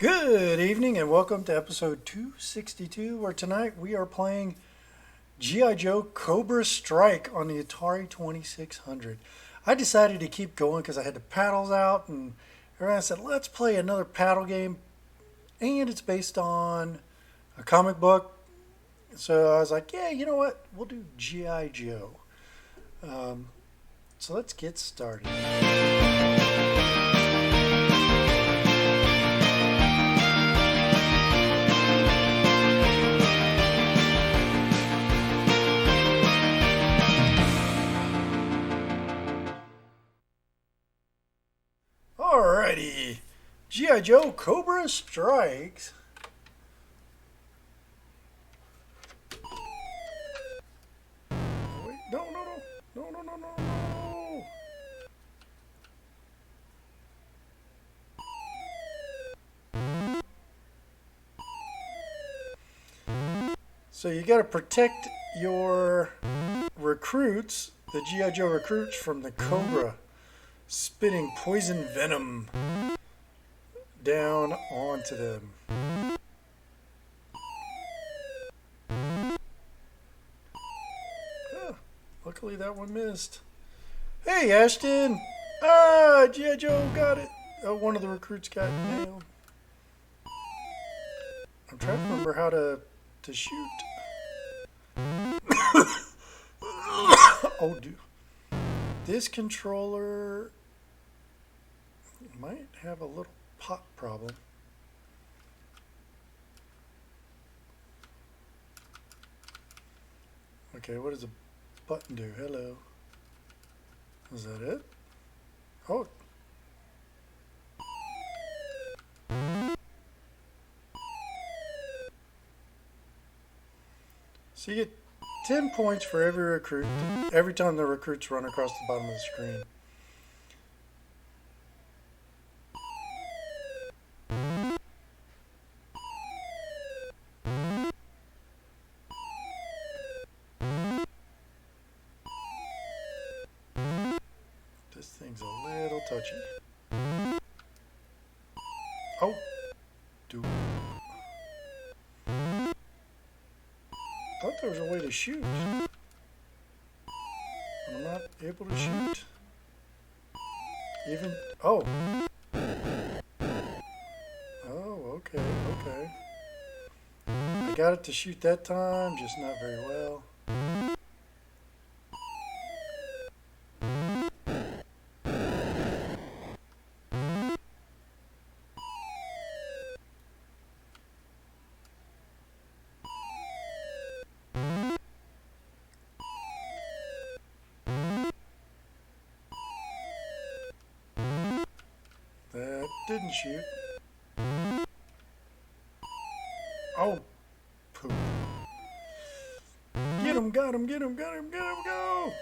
Good evening and welcome to episode 262, where tonight we are playing G.I. Joe Cobra Strike on the Atari 2600. I decided to keep going because I had the paddles out, and everyone said, let's play another paddle game, and it's based on a comic book. So I was like, yeah, you know what? We'll do G.I. Joe. So let's get started. Alrighty, G.I. Joe Cobra Strikes. Wait, no. So you got to protect your recruits, the G.I. Joe recruits, from the Cobra spitting poison venom down onto them. Luckily that one missed. Hey, Ashton! G.I. Joe got it. Oh, one of the recruits got nailed. I'm trying to remember how to shoot. Oh, dude. This controller might have a little pop problem. Okay, what does a button do? Hello. Is that it? Oh. So you get 10 points for every recruit, every time the recruits run across the bottom of the screen. This thing's a little touchy. Oh, dude. I thought there was a way to shoot. I'm not able to shoot. Even, oh. Oh, okay. I got it to shoot that time, just not very well. That didn't shoot. Oh, poop. Get him, got him, go!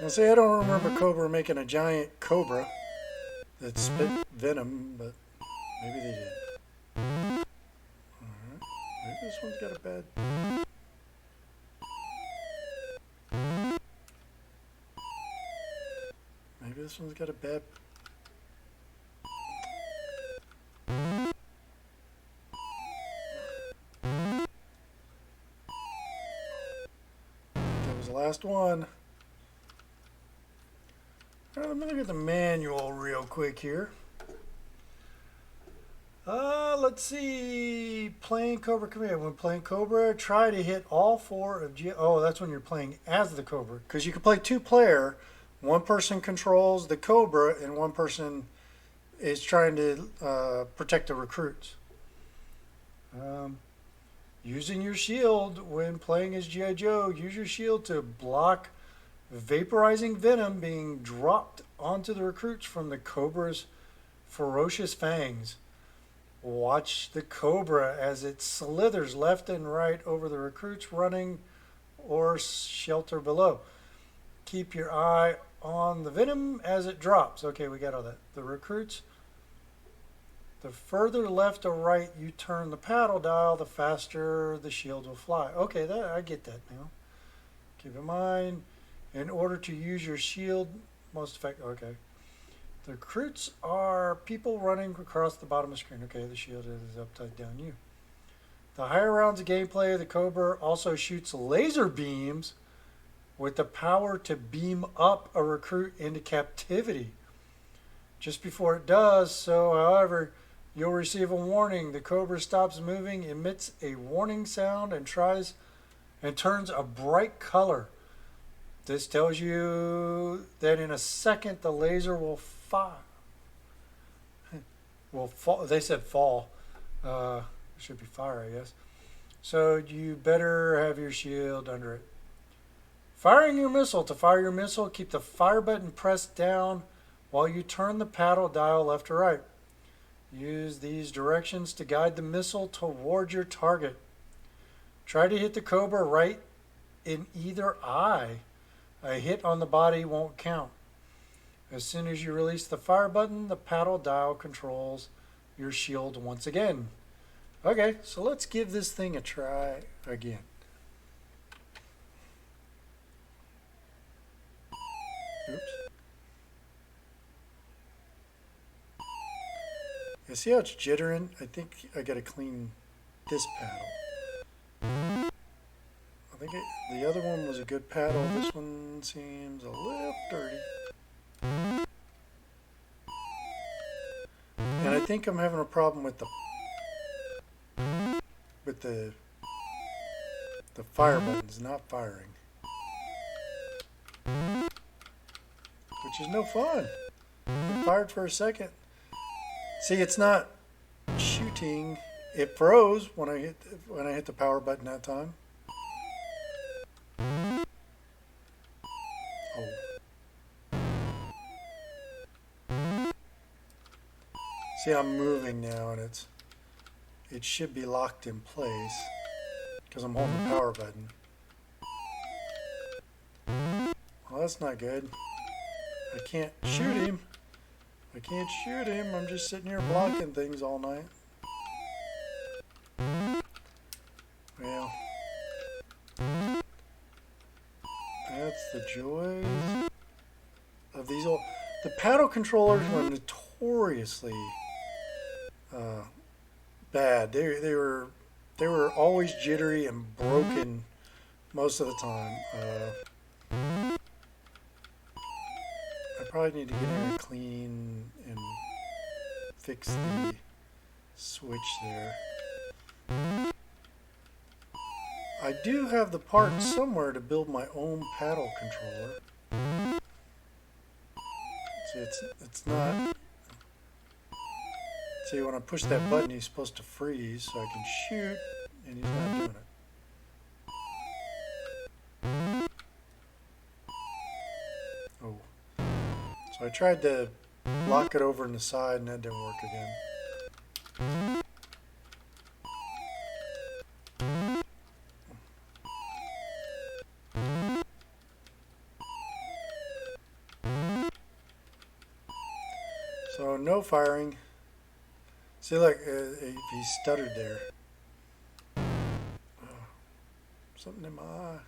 Now see, I don't remember Cobra making a giant cobra that spit venom, but maybe they did. Alright, maybe this one's got a bad... Maybe this one's got a bad... That was the last one. Alright, let me look at the manual real quick here. Let's see. Playing Cobra command. When playing Cobra, try to hit all four of G... Oh, that's when you're playing as the Cobra. Because you can play two-player. One person controls the Cobra, and one person is trying to protect the recruits. Using your shield when playing as G.I. Joe, use your shield to block vaporizing venom being dropped onto the recruits from the Cobra's ferocious fangs. Watch the Cobra as it slithers left and right over the recruits running or shelter below. Keep your eye on the venom as it drops. Okay, we got all that. The recruits, the further left or right you turn the paddle dial, the faster the shield will fly. Okay, I get that now. Keep in mind, in order to use your shield most effective. Okay. The recruits are people running across the bottom of the screen. Okay, the shield is upside down. You. The higher rounds of gameplay, the Cobra also shoots laser beams with the power to beam up a recruit into captivity. Just before it does so, however, you'll receive a warning. The Cobra stops moving, emits a warning sound, and turns a bright color. This tells you that in a second the laser will fire. Will fall. They said fall. It should be fire, I guess. So you better have your shield under it. Firing your missile. To fire your missile, keep the fire button pressed down while you turn the paddle dial left or right. Use these directions to guide the missile toward your target. Try to hit the Cobra right in either eye. A hit on the body won't count. As soon as you release the fire button, the paddle dial controls your shield once again. Okay, so let's give this thing a try again. Oops. You see how it's jittering? I think I gotta clean this paddle. I think the other one was a good paddle. This one seems a little dirty. And I think I'm having a problem with the fire buttons not firing. Which is no fun. It fired for a second. See, it's not shooting. It froze when I hit the power button that time. Oh. See, I'm moving now, and it should be locked in place because I'm holding the power button. Well, that's not good. I can't shoot him. I can't shoot him. I'm just sitting here blocking things all night. Well, that's the joys of these old. The paddle controllers were notoriously bad. They were always jittery and broken most of the time. I probably need to get in and clean and fix the switch there. I do have the part somewhere to build my own paddle controller. See, it's not. See, when I push that button, he's supposed to freeze so I can shoot, and he's not doing it. Oh. So I tried to lock it over in the side, and that didn't work again. So no firing. See, look, he stuttered there. Something in my eye.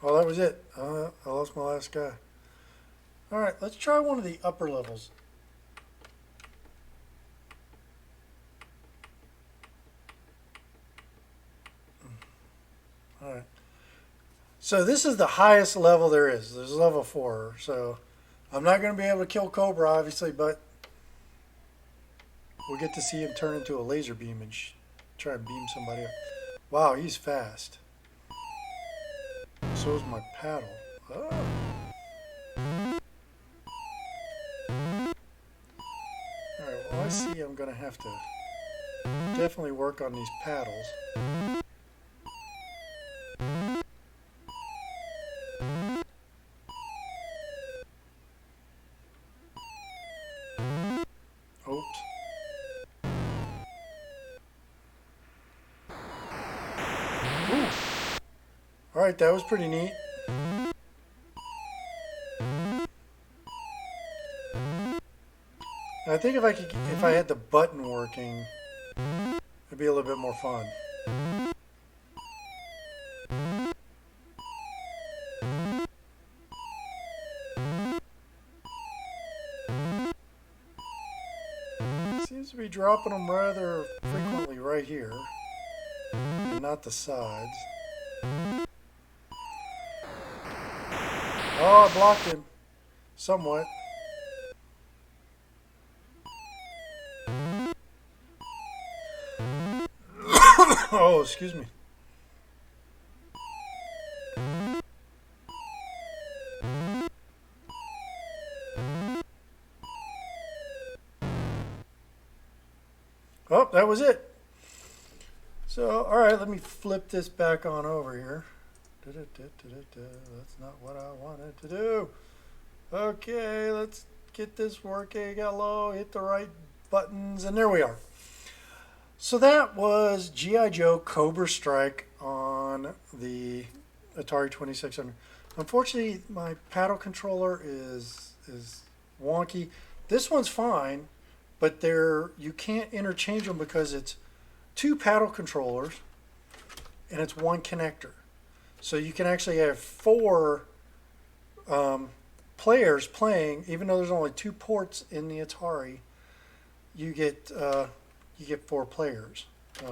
Oh, that was it. I lost my last guy. All right, let's try one of the upper levels. All right. So this is the highest level there is. There's level 4. So I'm not going to be able to kill Cobra, obviously, but we'll get to see him turn into a laser beam and try and beam somebody up. Wow, he's fast. So is my paddle. Oh. Alright, well, I see I'm going to have to definitely work on these paddles. Oops. Alright, that was pretty neat. I think if I had the button working, it'd be a little bit more fun. Seems to be dropping them rather frequently right here, and not the sides. Oh, I blocked him. Somewhat. Oh, excuse me. Oh, that was it. So, all right, let me flip this back on over here. That's not what I wanted to do. Okay, let's get this working. Hello, hit the right buttons, and there we are. So that was G.I. Joe Cobra Strike on the Atari 2600. Unfortunately, my paddle controller is wonky. This one's fine, but you can't interchange them because it's two paddle controllers and it's one connector. So you can actually have four players playing, even though there's only two ports in the Atari. You get 4 players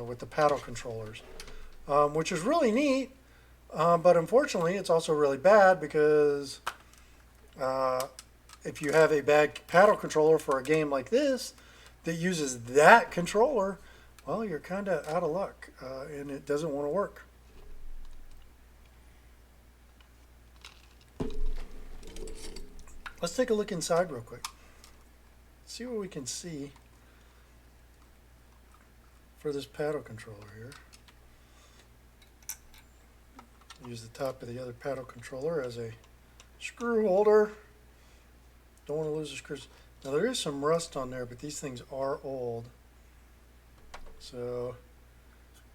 with the paddle controllers, which is really neat. But unfortunately, it's also really bad because if you have a bad paddle controller for a game like this that uses that controller, well, you're kind of out of luck, and it doesn't want to work. Let's take a look inside real quick. See what we can see for this paddle controller here. Use the top of the other paddle controller as a screw holder. Don't want to lose the screws. Now there is some rust on there, but these things are old. So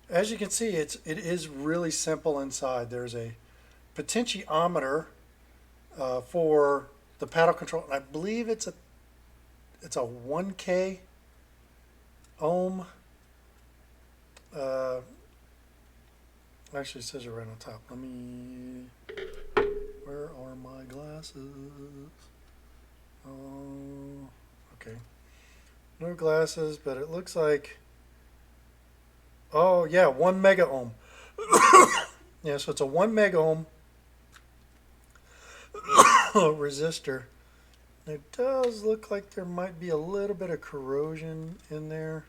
as you can see, it is really simple inside. There's a potentiometer for the paddle control, and I believe it's a 1K ohm. Actually, it says it right on top. Where are my glasses? Oh, okay. No glasses, but it looks like, oh yeah, 1 mega ohm. Yeah, so it's a 1 mega ohm resistor. It does look like there might be a little bit of corrosion in there.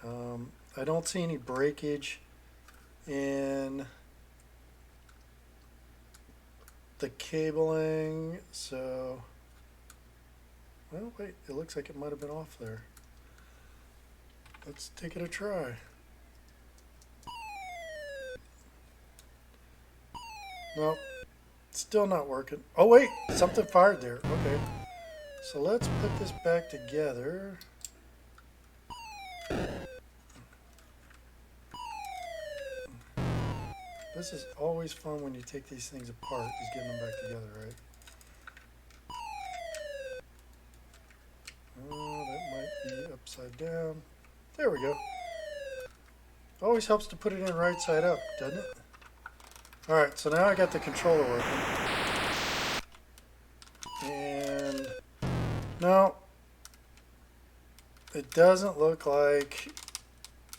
I don't see any breakage in the cabling, so, well, wait, it looks like it might have been off there. Let's take it a try. Nope, still not working. Oh wait, something fired there. Okay, so let's put this back together. This is always fun when you take these things apart, is getting them back together, right? Oh, that might be upside down. There we go. Always helps to put it in right side up, doesn't it? Alright, so now I got the controller working. And no, it doesn't look like,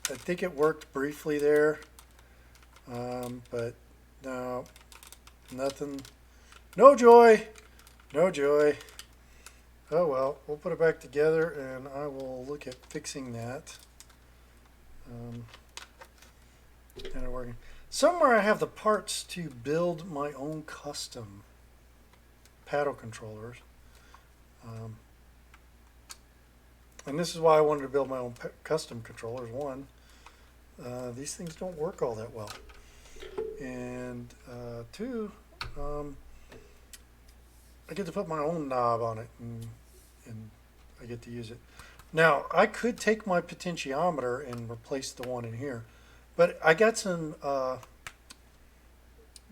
I think it worked briefly there. But no, nothing, no joy, no joy. Oh well, we'll put it back together and I will look at fixing that. Kind of working. Somewhere I have the parts to build my own custom paddle controllers. And this is why I wanted to build my own custom controllers. One, these things don't work all that well. And two, I get to put my own knob on it, and I get to use it. Now, I could take my potentiometer and replace the one in here, but I got some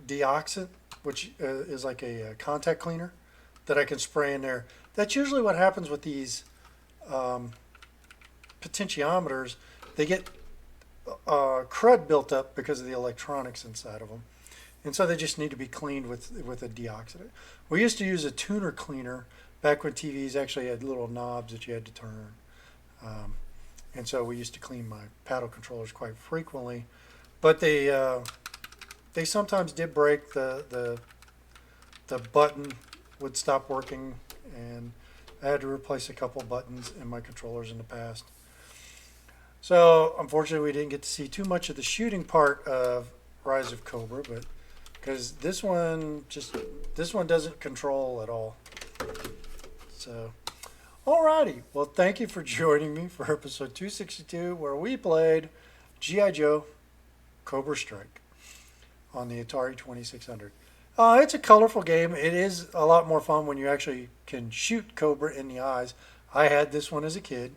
deoxit, which is like a contact cleaner that I can spray in there. That's usually what happens with these potentiometers. They get crud built up because of the electronics inside of them, and so they just need to be cleaned with a deoxidant. We used to use a tuner cleaner back when TVs actually had little knobs that you had to turn. And so we used to clean my paddle controllers quite frequently. But they sometimes did break. The button would stop working, and I had to replace a couple buttons in my controllers in the past. So unfortunately, we didn't get to see too much of the shooting part of Rise of Cobra, but because this one doesn't control at all. So, alrighty. Well, thank you for joining me for episode 262, where we played G.I. Joe Cobra Strike on the Atari 2600. It's a colorful game. It is a lot more fun when you actually can shoot Cobra in the eyes. I had this one as a kid.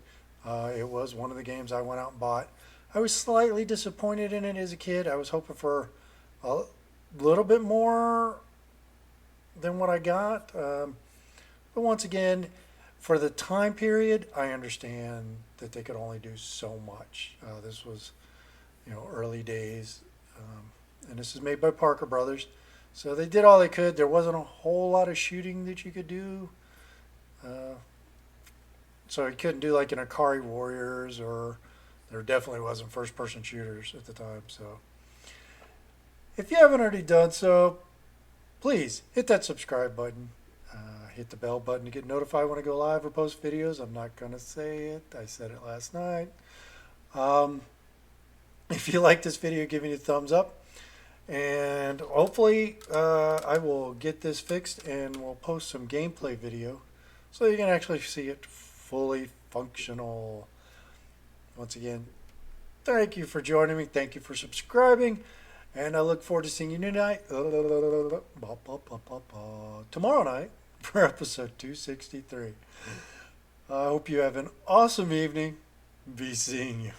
It was one of the games I went out and bought. I was slightly disappointed in it as a kid. I was hoping for a little bit more than what I got. But once again, for the time period, I understand that they could only do so much. This was, early days. And this is made by Parker Brothers. So they did all they could. There wasn't a whole lot of shooting that you could do. So you couldn't do like an Atari Warriors, or there definitely wasn't first-person shooters at the time. So if you haven't already done so, please hit that subscribe button. Hit the bell button to get notified when I go live or post videos. I'm not going to say it. I said it last night. If you like this video, give me a thumbs up. And hopefully I will get this fixed and we'll post some gameplay video so you can actually see it fully functional. Once again, thank you for joining me. Thank you for subscribing. And I look forward to seeing you tonight, tomorrow night, for episode 263. I hope you have an awesome evening. Be seeing you.